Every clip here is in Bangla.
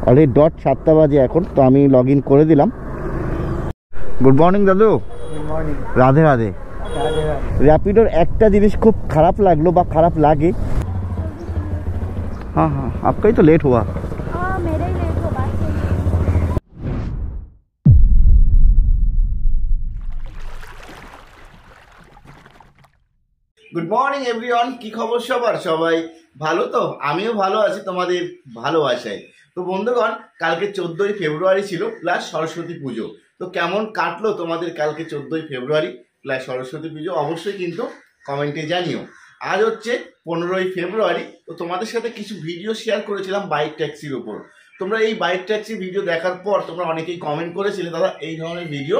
অলরেডি ডট 7টা বাজে এখন, তো আমি লগ ইন করে দিলাম। গুড মর্নিং দাদু। Good morning. রাধে রাধে। राधे राधे। র্যাপিডোর একটা জিনিস খুব খারাপ লাগলো বা খারাপ লাগে। हाँ हाँ आपका ही तो लेट हुआ। हाँ मेरा ही लेट हो बात से। গুড মর্নিং এভরিওয়ান, কি খবর সবার? সবাই ভালো তো? আমিও ভালো আছি তোমাদের ভালোবাসায়। তো বন্ধুগণ, কালকে 14ই ফেব্রুয়ারি ছিল প্লাস সরস্বতী পুজো। তো কেমন কাটলো তোমাদের কালকে 14ই ফেব্রুয়ারি প্লাস সরস্বতী পুজো? অবশ্যই কিন্তু কমেন্টে জানিও। আজ হচ্ছে 15ই ফেব্রুয়ারি। তো তোমাদের সাথে কিছু ভিডিও শেয়ার করেছিলাম বাইক ট্যাক্সির উপর। তোমরা এই বাইক ট্যাক্সি ভিডিও দেখার পর তোমরা অনেকেই কমেন্ট করেছিলে দাদা এই ধরনের ভিডিও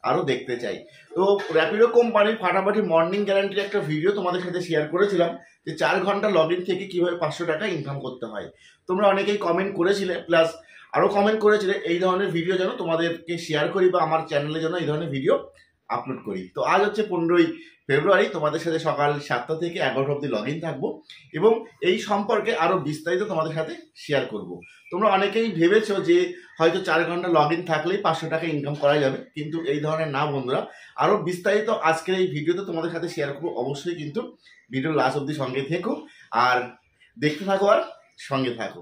আরও দেখতে চাই। তো র্যাপিডো কোম্পানির ফাটাফাটি মর্নিং গ্যারান্টির একটা ভিডিও তোমাদের সাথে শেয়ার করেছিলাম যে 4 ঘন্টা লগ ইন থেকে কীভাবে 500 টাকা ইনকাম করতে হয়। তোমরা অনেকেই কমেন্ট করেছিলে, প্লাস আরও কমেন্ট করেছিলে এই ধরনের ভিডিও যেন তোমাদেরকে শেয়ার করি বা আমার চ্যানেলে যেন এই ধরনের ভিডিও আপলোড করি। তো আজ হচ্ছে 15ই ফেব্রুয়ারি, তোমাদের সাথে সকাল 7টা থেকে 11টা অবধি লগ ইন থাকবো এবং এই সম্পর্কে আরও বিস্তারিত তোমাদের সাথে শেয়ার করব। তোমরা অনেকেই ভেবেছো যে হয়তো 4 ঘন্টা লগ ইন থাকলেই 500 টাকা ইনকাম করা যাবে, কিন্তু এই ধরনের না বন্ধুরা। আরও বিস্তারিত আজকের এই ভিডিওতে তোমাদের সাথে শেয়ার করবো। অবশ্যই কিন্তু ভিডিও লাস্ট অবধি সঙ্গে থেকো আর দেখতে থাকো আর সঙ্গে থাকো।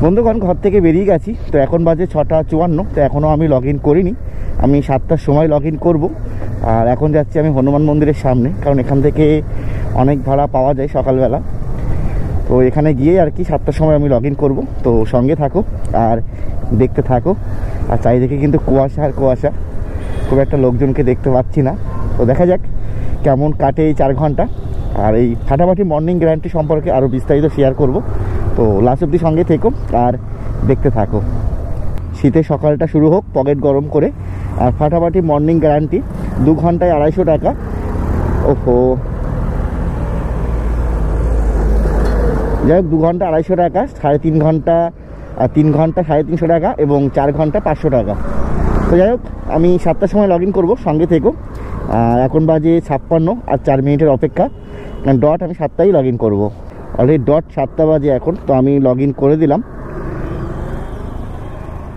বন্ধুগণ, ঘর থেকে বেরিয়ে গেছি, তো এখন বাজে 6:54। তো এখনও আমি লগ ইন করিনি, আমি 7টার সময় লগ ইন করবো। আর এখন যাচ্ছি আমি হনুমান মন্দিরের সামনে, কারণ এখান থেকে অনেক ভাড়া পাওয়া যায় সকালবেলা। তো এখানে গিয়ে আর কি 7টার সময় আমি লগ ইন করবো। তো সঙ্গে থাকো আর দেখতে থাকো। আর চারিদিকে কিন্তু কুয়াশা আর কুয়াশা, খুব একটা লোকজনকে দেখতে পাচ্ছি না। তো দেখা যাক কেমন কাটে এই 4 ঘন্টা। আর এই ফাটাফাটি মর্নিং গ্যারান্টি সম্পর্কে আরও বিস্তারিত শেয়ার করব। তো লাস্ট অবধি সঙ্গে থেকো আর দেখতে থাকো। শীতে সকালটা শুরু হোক পকেট গরম করে। আর ফাটাফাটি মর্নিং গ্যারান্টি 2 ঘন্টায় 250 টাকা। ওহো, যাই হোক 2 ঘন্টা 250 টাকা, 3.5 ঘন্টা 3 ঘন্টা 350 টাকা এবং 4 ঘন্টা 500 টাকা। তো যাই হোক আমি 7টার সময় লগ ইন করবো, সঙ্গে থেকো। এখন বাজে 56 আর 4 মিনিটের অপেক্ষা, ডট আমি 7টাই লগ ইন করবো। অলরেডি ডট 7টা বাজে এখন, তো আমি লগ ইন করে দিলাম।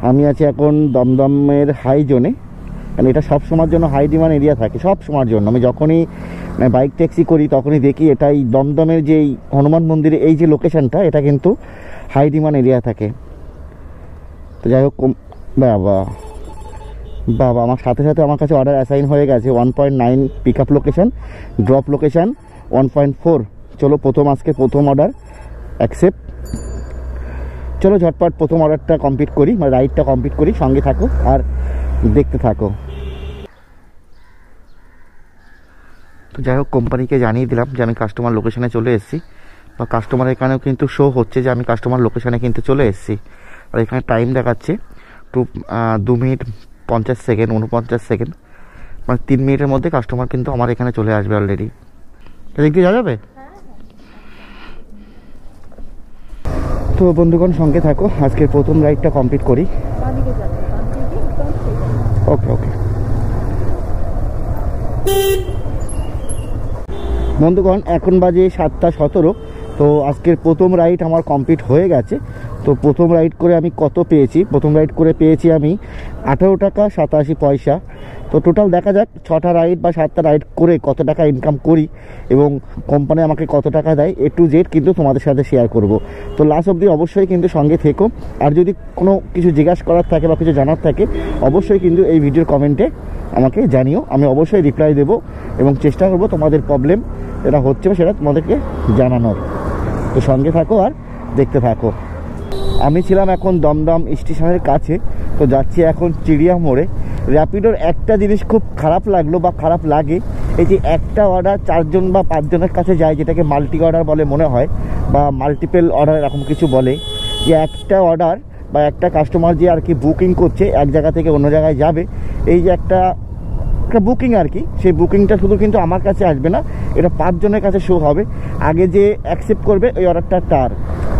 আমি আছি এখন দমদমের হাই জোনে, কারণ এটা সব সময়ের জন্য হাই ডিমান্ড এরিয়া থাকে, সব সময়ের জন্য। আমি যখনই বাইক ট্যাক্সি করি তখনই দেখি এটাই দমদমের যেই হনুমান মন্দিরে এই যে লোকেশনটা, এটা কিন্তু হাই ডিমান্ড এরিয়া থাকে। তো যাই হোক, বাবা বাবা আমার সাথে সাথে আমার কাছে অর্ডার অ্যাসাইন হয়ে গেছে। 1.9 pick up location, drop location 1.4। চলো আজকে প্রথম অর্ডার অ্যাকসেপ্ট। চলো ঝটপট প্রথম অর্ডারটা কমপ্লিট করি, মানে রাইডটা কমপ্লিট করি। সঙ্গে থাকো আর দেখতে থাকো। তো যাই হোক, কোম্পানিকে জানিয়ে দিলাম যে আমি কাস্টমার লোকেশানে চলে এসেছি, বা কাস্টমার এখানেও কিন্তু শো হচ্ছে যে আমি কাস্টমার লোকেশানে কিন্তু চলে এসেছি। আর এখানে টাইম দেখাচ্ছে 2 মিনিট 50 সেকেন্ড 49 সেকেন্ড, মানে 3 মিনিটের মধ্যে কাস্টমার কিন্তু আমার এখানে চলে আসবে অলরেডি। এদিক দিয়ে যাওয়া যাবে? তো বন্ধুগণ সঙ্গে থাকো, আজকের প্রথম রাইডটা কমপ্লিট করি। ওকে ওকে বন্ধুগণ, এখন বাজে 7:17। তো আজকের প্রথম রাইড আমার কমপ্লিট হয়ে গেছে। তো প্রথম রাইড করে আমি কত পেয়েছি? প্রথম রাইড করে পেয়েছি আমি 18 টাকা 87 পয়সা। তো টোটাল দেখা যাক 6টা রাইড বা 7টা রাইড করে কত টাকা ইনকাম করি এবং কোম্পানি আমাকে কত টাকা দেয়, A to Z কিন্তু তোমাদের সাথে শেয়ার করব। তো লাস্ট অবধি অবশ্যই কিন্তু সঙ্গে থেকো। আর যদি কোনো কিছু জিজ্ঞাসা করার থাকে বা কিছু জানার থাকে, অবশ্যই কিন্তু এই ভিডিওর কমেন্টে আমাকে জানিও, আমি অবশ্যই রিপ্লাই দেবো এবং চেষ্টা করব তোমাদের প্রবলেম যেটা হচ্ছে সেটা তোমাদেরকে জানানোর। তো সঙ্গে থাকো আর দেখতে থাকো। আমি ছিলাম এখন দমদম স্টেশনের কাছে, তো যাচ্ছি এখন চিড়িয়া মোড়ে। র্যাপিডোর একটা জিনিস খুব খারাপ লাগলো বা খারাপ লাগে, এই যে একটা অর্ডার 4 জন বা 5 জনের কাছে যায়, যেটাকে মাল্টি অর্ডার বলে মনে হয়, বা মাল্টিপল অর্ডার এরকম কিছু বলে। যে একটা অর্ডার বা একটা কাস্টমার যে আর কি বুকিং করছে এক জায়গা থেকে অন্য জায়গায় যাবে, এই যে একটা বুকিং আর কি, সেই বুকিংটা শুধু কিন্তু আমার কাছে আসবে না, এটা 5 জনের কাছে শো হবে। আগে যে অ্যাকসেপ্ট করবে ওই অর্ডারটা তার,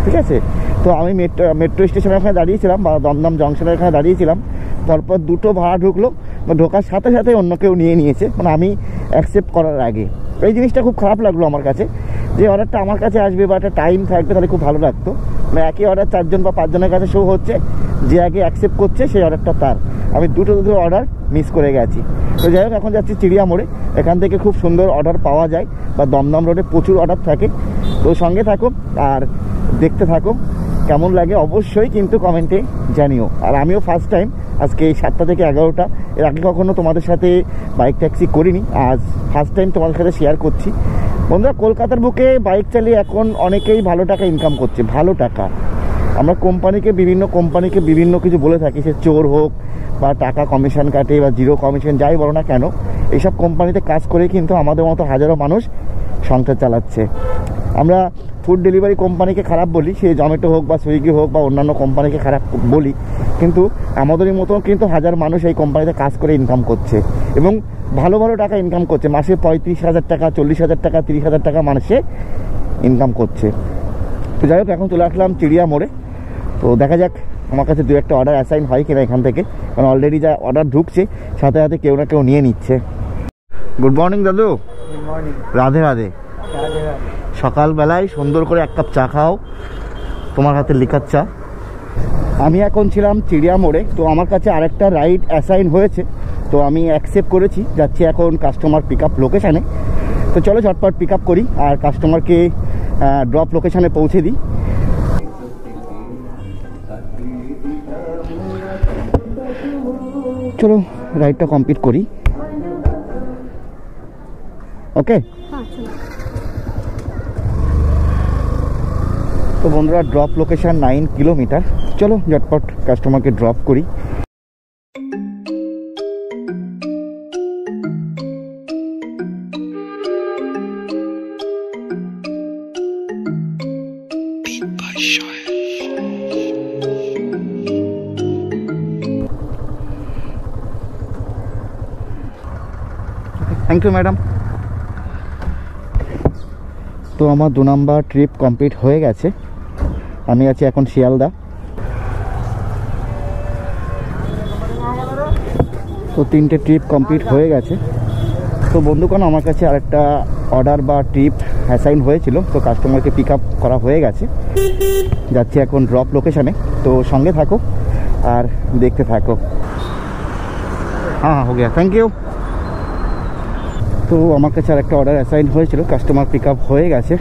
ঠিক আছে? তো আমি মেট্রো স্টেশনের ওখানে দাঁড়িয়েছিলাম বা দমদম জংশনের ওখানে দাঁড়িয়েছিলাম। পরপর 2টো ভাড়া ঢুকলো, বা ঢোকার সাথে সাথে অন্য কেউ নিয়ে নিয়েছে, মানে আমি অ্যাকসেপ্ট করার আগে। এই জিনিসটা খুব খারাপ লাগলো আমার কাছে, যে অর্ডারটা আমার কাছে আসবে বা একটা টাইম থাকবে, তাহলে খুব ভালো লাগতো। মানে একই অর্ডার 4 জন বা 5 জনের কাছে শো হচ্ছে, যে আগে অ্যাকসেপ্ট করছে সেই অর্ডারটা তার। আমি দুটো অর্ডার মিস করে গেছি। তো যাই হোক, এখন যাচ্ছি চিড়িয়া মোড়ে। এখান থেকে খুব সুন্দর অর্ডার পাওয়া যায়, বা দমদম রোডে প্রচুর অর্ডার থাকে। তো সঙ্গে থাকো আর দেখতে থাকো, কেমন লাগে অবশ্যই কিন্তু কমেন্টে জানিও। আর আমিও ফার্স্ট টাইম আজকে এই 7টা থেকে 11টা, এর আগে কখনো তোমাদের সাথে বাইক ট্যাক্সি করিনি, আজ ফার্স্ট টাইম তোমাদের সাথে শেয়ার করছি। বন্ধুরা, কলকাতার বুকে বাইক চালিয়ে এখন অনেকেই ভালো টাকা ইনকাম করছে, ভালো টাকা। আমরা বিভিন্ন কোম্পানিকে বিভিন্ন কিছু বলে থাকি, সে চোর হোক বা টাকা কমিশন কাটে বা জিরো কমিশন, যাই বলো না কেন, এইসব কোম্পানিতে কাজ করে কিন্তু আমাদের মতো হাজারো মানুষ সংসার চালাচ্ছে। আমরা ফুড ডেলিভারি কোম্পানিকে খারাপ বলি, সে জোম্যাটো হোক বা সুইগি হোক বা অন্যান্য কোম্পানিকে খারাপ বলি, কিন্তু আমাদেরই মতো কিন্তু হাজার মানুষ এই কোম্পানিতে কাজ করে ইনকাম করছে এবং ভালো ভালো টাকা ইনকাম করছে। মাসে 35,000 টাকা, 40,000 টাকা, 30,000 টাকা মানুষে ইনকাম করছে। তো যাই হোক, এখন চলে আসলাম চিড়িয়া মোড়ে। তো দেখা যাক আমার কাছে 2-1টা অর্ডার অ্যাসাইন হয় কিনা এখান থেকে, কারণ অলরেডি যা অর্ডার ঢুকছে সাথে সাথে কেউ না কেউ নিয়ে নিচ্ছে। গুড মর্নিং দাদু। Good morning. রাধে রাধে। राधे राधे। সকালবেলায় সুন্দর করে 1 কাপ চা খাও, তোমার হাতে লিকার চা। আমি এখন ছিলাম চিড়িয়া মোড়ে। তো আমার কাছে আরেকটা রাইড অ্যাসাইন হয়েছে, তো আমি অ্যাকসেপ্ট করেছি। যাচ্ছি এখন কাস্টমার পিক আপ লোকেশানে। তো চলো ঝটপট পিক আপ করি আর কাস্টমারকে ড্রপ লোকেশানে পৌঁছে দিই। চলো রাইডটা কমপ্লিট করি। ওকে। हाँ चलो। তো বন্ধুরা, ড্রপ লোকেশন 9 কিলোমিটার। চলো ঝটপট কাস্টমারকে ড্রপ করি। Thank you madam. তো আমার 2 নাম্বার ট্রিপ কমপ্লিট হয়ে গেছে। আমি আছি এখন শিয়ালদা। তো 3টে ট্রিপ কমপ্লিট হয়ে গেছে। তো বন্ধুগণ, আমার কাছে আরেকটা অর্ডার বা ট্রিপ অ্যাসাইন হয়েছিল, তো কাস্টমারকে পিক আপ করা হয়ে গেছে। যাচ্ছি এখন ড্রপ লোকেশানে। তো সঙ্গে থাকো আর দেখতে থাকো। হ্যাঁ হ্যাঁ, হো গিয়া, থ্যাংক ইউ। তো আমার কাছে আরেকটা অর্ডার অ্যাসাইন হয়েছিল, কাস্টমার পিক আপ হয়ে গেছে।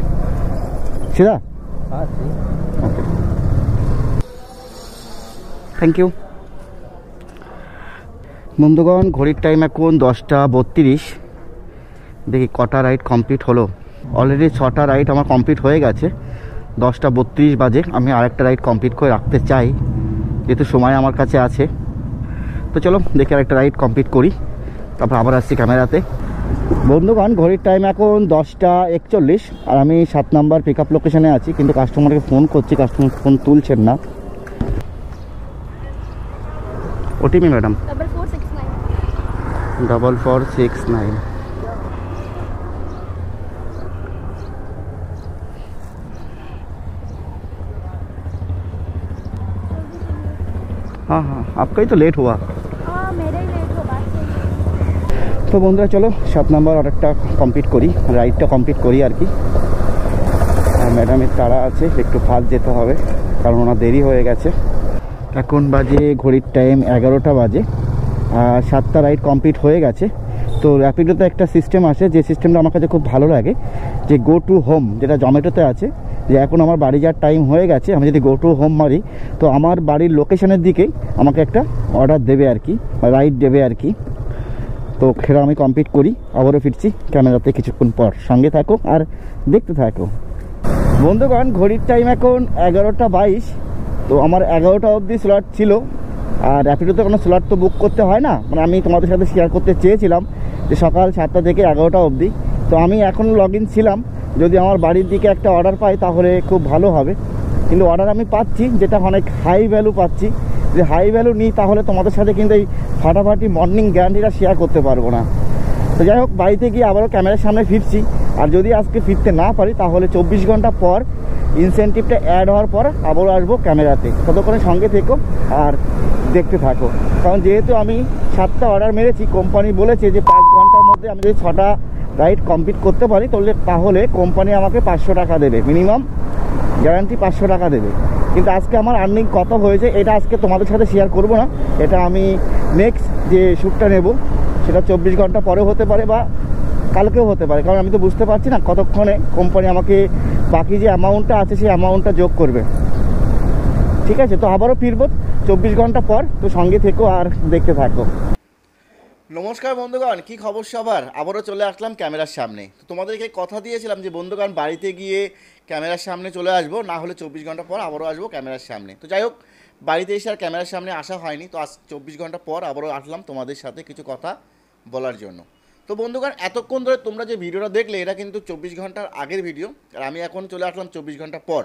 সেটা हाँ सही। Thank you. বন্ধুগণ, ঘড়ির টাইম এখন 10:32। দেখি কটা রাইড কমপ্লিট হলো। অলরেডি 6টা রাইড আমার কমপ্লিট হয়ে গেছে। 10:32 বাজে। আমি আরেকটা রাইড কমপ্লিট করে রাখতে চাই, যেহেতু সময় আমার কাছে আছে। তো চলো দেখি আরেকটা রাইড কমপ্লিট করি, তারপর আবার আসছি ক্যামেরাতে। বন্ধুগণ, ঘড়ির টাইম এখন 10:41 আর আমি 7 নাম্বার পিক আপ লোকেশানে আছি, কিন্তু কাস্টমারকে ফোন করছি, কাস্টমার ফোন তুলছেন না। OTP madam 4469। 4469। हाँ हाँ, आपका ही तो लेट हुआ। हाँ मेरा ही लेट हो बात से। তো বন্ধুরা, চলো 7 নাম্বার অর্ডারটা কমপ্লিট করি, রাইডটা কমপ্লিট করি আর কি। আর ম্যাডামের তাড়া আছে, একটু ফাস্ট যেতে হবে কারণ ওনার দেরি হয়ে গেছে। এখন বাজে ঘড়ির টাইম 11টা বাজে আর 7টা রাইড কমপ্লিট হয়ে গেছে। তো র্যাপিডোতে একটা সিস্টেম আসে, যে সিস্টেমটা আমার কাছে খুব ভালো লাগে, যে গো টু হোম, যেটা জোম্যাটোতে আছে, যে এখন আমার বাড়ি যাওয়ার টাইম হয়ে গেছে, আমি যদি গো টু হোম মারি তো আমার বাড়ির লোকেশনের দিকেই আমাকে একটা অর্ডার দেবে আর কি, রাইড দেবে আর কি। তো সেটা আমি কমপ্লিট করি, আবারও ফিরছি ক্যামেরাতে কিছুক্ষণ পর। সঙ্গে থাকো আর দেখতে থাকো। বন্ধুগণ, ঘড়ির টাইম এখন 11:22। তো আমার 11টা অবধি স্লট ছিল, আর র্যাপিডোতে কোনো স্লট তো বুক করতে হয় না, মানে আমি তোমাদের সাথে শেয়ার করতে চেয়েছিলাম যে সকাল 7টা থেকে 11টা অবধি। তো আমি এখন লগ ইন ছিলাম, যদি আমার বাড়ির দিকে একটা অর্ডার পাই তাহলে খুব ভালো হবে। কিন্তু অর্ডার আমি পাচ্ছি, যেটা অনেক হাই ভ্যালু পাচ্ছি। যে হাই ভ্যালু নিই তাহলে তোমাদের সাথে কিন্তু এই ফাটাফাটি মর্নিং গ্যারান্টিটা শেয়ার করতে পারবো না। তো যাই হোক, বাড়িতে গিয়ে আবারও ক্যামেরার সামনে ফিরছি। আর যদি আজকে ফিরতে না পারি তাহলে 24 ঘন্টা পর ইনসেন্টিভটা অ্যাড হওয়ার পর আবারও আসবো ক্যামেরাতে। ততক্ষণে সঙ্গে থেকো আর দেখতে থাকো, কারণ যেহেতু আমি 7টা অর্ডার মেরেছি, কোম্পানি বলেছে যে 5 ঘন্টার মধ্যে আমি যদি 6টা রাইড কমপ্লিট করতে পারি তাহলে কোম্পানি আমাকে 500 টাকা দেবে, মিনিমাম গ্যারান্টি 500 টাকা দেবে। কিন্তু আজকে আমার আর্নিং কত হয়েছে এটা আজকে তোমাদের সাথে শেয়ার করব না, এটা আমি নেক্সট যে শ্যুটটা নেব সেটা 24 ঘন্টা পরেও হতে পারে বা কালকেও হতে পারে, কারণ আমি তো বুঝতে পারছি না কতক্ষণে কোম্পানি আমাকে বাকি যে অ্যামাউন্টটা আছে সেই অ্যামাউন্টটা যোগ করবে। ঠিক আছে, তো আবারও ফিরবো 24 ঘন্টা পর, তো সঙ্গে থেকো আর দেখতে থাকো। নমস্কার বন্ধুগণ, কি খবর সবার? আবারও চলে আসলাম ক্যামেরার সামনে। তো তোমাদেরকে কথা দিয়েছিলাম যে বন্ধুগণ বাড়িতে গিয়ে ক্যামেরার সামনে চলে আসবো, না হলে 24 ঘন্টা পর আবারও আসবো ক্যামেরার সামনে। তো যাই হোক, বাড়িতে এসে আর ক্যামেরার সামনে আসা হয়নি, তো আজ 24 ঘন্টা পর আবারও আসলাম তোমাদের সাথে কিছু কথা বলার জন্য। তো বন্ধুগণ, এতক্ষণ ধরে তোমরা যে ভিডিওটা দেখলে এটা কিন্তু 24 ঘন্টার আগের ভিডিও, আর আমি এখন চলে আসলাম 24 ঘন্টা পর।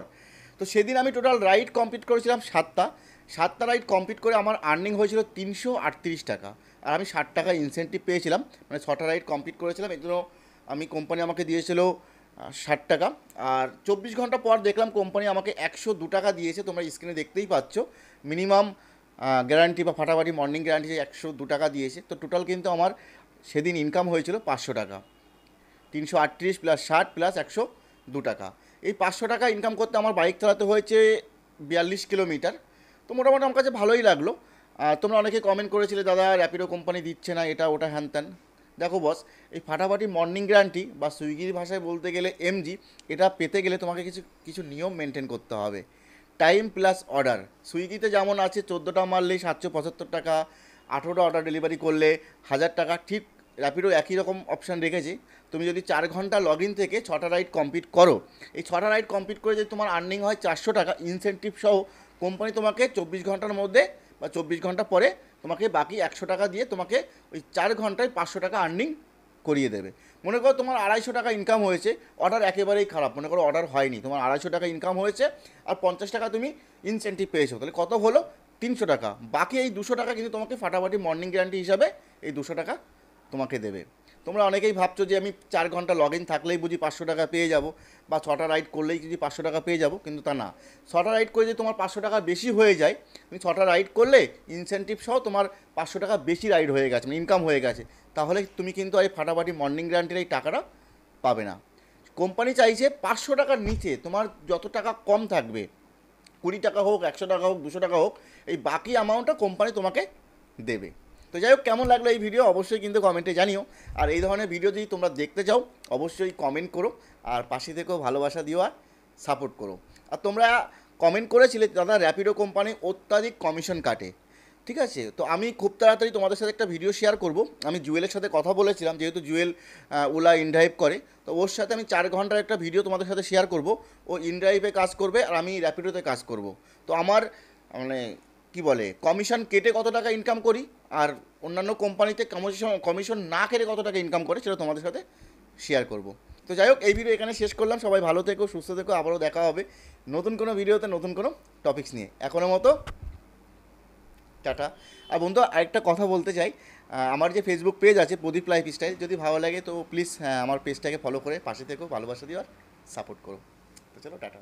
তো সেদিন আমি টোটাল রাইড কমপ্লিট করেছিলাম 7টা রাইড কমপ্লিট করে আমার আর্নিং হয়েছিল 338 টাকা, আর আমি 60 টাকা ইনসেন্টিভ পেয়েছিলাম, মানে 6টা রাইড কমপ্লিট করেছিলাম, এর জন্য আমি কোম্পানি আমাকে দিয়েছিল 60 টাকা। আর 24 ঘন্টা পর দেখলাম কোম্পানি আমাকে 102 টাকা দিয়েছে, তোমরা স্ক্রিনে দেখতেই পাচ্ছ। মিনিমাম গ্যারান্টি বা ফাটাফাটি মর্নিং গ্যারান্টি 102 টাকা দিয়েছে। তো টোটাল কিন্তু আমার সেদিন ইনকাম হয়েছিল 500 টাকা, 338 প্লাস 60 প্লাস 102 টাকা। এই 500 টাকা ইনকাম করতে আমার বাইক চালাতে হয়েছে 42 কিলোমিটার। তো মোটামুটি আমার কাছে ভালোই লাগলো। তোমরা অনেকে কমেন্ট করেছিলে দাদা র্যাপিডো কোম্পানি দিচ্ছে না, এটা ওটা হ্যান ত্যান। দেখো বস, এই ফাটাফাটি মর্নিং গ্যারান্টি বা সুইগির ভাষায় বলতে গেলে এমজি, এটা পেতে গেলে তোমাকে কিছু নিয়ম মেনটেন করতে হবে। Time plus order. সুইগিতে যেমন আছে 14টা মারলেই 775 টাকা, 18টা অর্ডার ডেলিভারি করলে 1000 টাকা, ঠিক র্যাপিডো একই রকম অপশান রেখেছে। তুমি যদি 4 ঘন্টা লগ ইন থেকে 6টা রাইড কমপ্লিট করো, এই 6টা রাইড কমপ্লিট করে যদি তোমার আর্নিং হয় 400 টাকা ইনসেন্টিভ সহ, কোম্পানি তোমাকে 24 ঘন্টার মধ্যে বা 24 ঘন্টা পরে তোমাকে বাকি 100 টাকা দিয়ে তোমাকে ওই 4 ঘন্টায় 500 টাকা আর্নিং করিয়ে দেবে। মনে করো তোমার 250 টাকা ইনকাম হয়েছে, অর্ডার একেবারেই খারাপ, মনে করো অর্ডার হয়নি, তোমার 250 টাকা ইনকাম হয়েছে আর 50 টাকা তুমি ইনসেন্টিভ পেয়েছো, তাহলে কত হলো? 300 টাকা। বাকি এই 200 টাকা কিন্তু তোমাকে ফাটাফাটি মর্নিং গ্যারান্টি হিসাবে এই 200 টাকা তোমাকে দেবে। তোমরা অনেকেই ভাবছো যে আমি 4 ঘন্টা লগ ইন থাকলেই বুঝি 500 টাকা পেয়ে যাব, বা 6টা রাইড করলেই যদি 500 টাকা পেয়ে যাব, কিন্তু তা না। 6টা রাইড করে যদি তোমার 500 টাকা বেশি হয়ে যায়, তুমি 6টা রাইড করলে ইনসেন্টিভ সহ তোমার 500 টাকা বেশি রাইড হয়ে গেছে, মানে ইনকাম হয়ে গেছে, তাহলে তুমি কিন্তু এই ফাটাফাটি মর্নিং গ্যারান্টির এই টাকাটা পাবে না। কোম্পানি চাইছে 500 টাকার নিচে তোমার যত টাকা কম থাকবে, 20 টাকা হোক, 100 টাকা হোক, 200 টাকা হোক, এই বাকি অ্যামাউন্টটা কোম্পানি তোমাকে দেবে। তো যাই হোক, কেমন লাগলো এই ভিডিও অবশ্যই কিন্তু কমেন্টে জানিও। আর এই ধরনের ভিডিও যদি তোমরা দেখতে চাও অবশ্যই কমেন্ট করো, আর পাশে থেকেও ভালোবাসা দিও আর সাপোর্ট করো। আর তোমরা কমেন্ট করেছিলে দাদা র্যাপিডো কোম্পানি অত্যাধিক কমিশন কাটে, ঠিক আছে? তো আমি খুব তাড়াতাড়ি তোমাদের সাথে একটা ভিডিও শেয়ার করব। আমি জুয়েলের সাথে কথা বলেছিলাম, যেহেতু জুয়েল ওলা ইনড্রাইভ করে, তো ওর সাথে আমি 4 ঘন্টার একটা ভিডিও তোমাদের সাথে শেয়ার করব। ও ইনড্রাইভে কাজ করবে আর আমি র্যাপিডোতে কাজ করব। তো আমার মানে কি বলে কমিশন কেটে কত টাকা ইনকাম করি আর অন্যান্য কোম্পানিতে কমিশন না কেটে কত টাকা ইনকাম করে সেটা তোমাদের সাথে শেয়ার করব। তো যাই হোক, এই ভিডিও এখানে শেষ করলাম। সবাই ভালো থেকো, সুস্থ থেকো, আবারও দেখা হবে নতুন কোনো ভিডিওতে নতুন কোনো টপিকস নিয়ে। এখনের মতো টাটা। আর বন্ধু, আরেকটা কথা বলতে চাই, আমার যে ফেসবুক পেজ আছে প্রদীপ লাইফস্টাইল, যদি ভালো লাগে তো প্লিজ আমার পেজটাকে ফলো করে পাশে থেকো, ভালোবাসা দিও আর সাপোর্ট করো। তো চলো টাটা।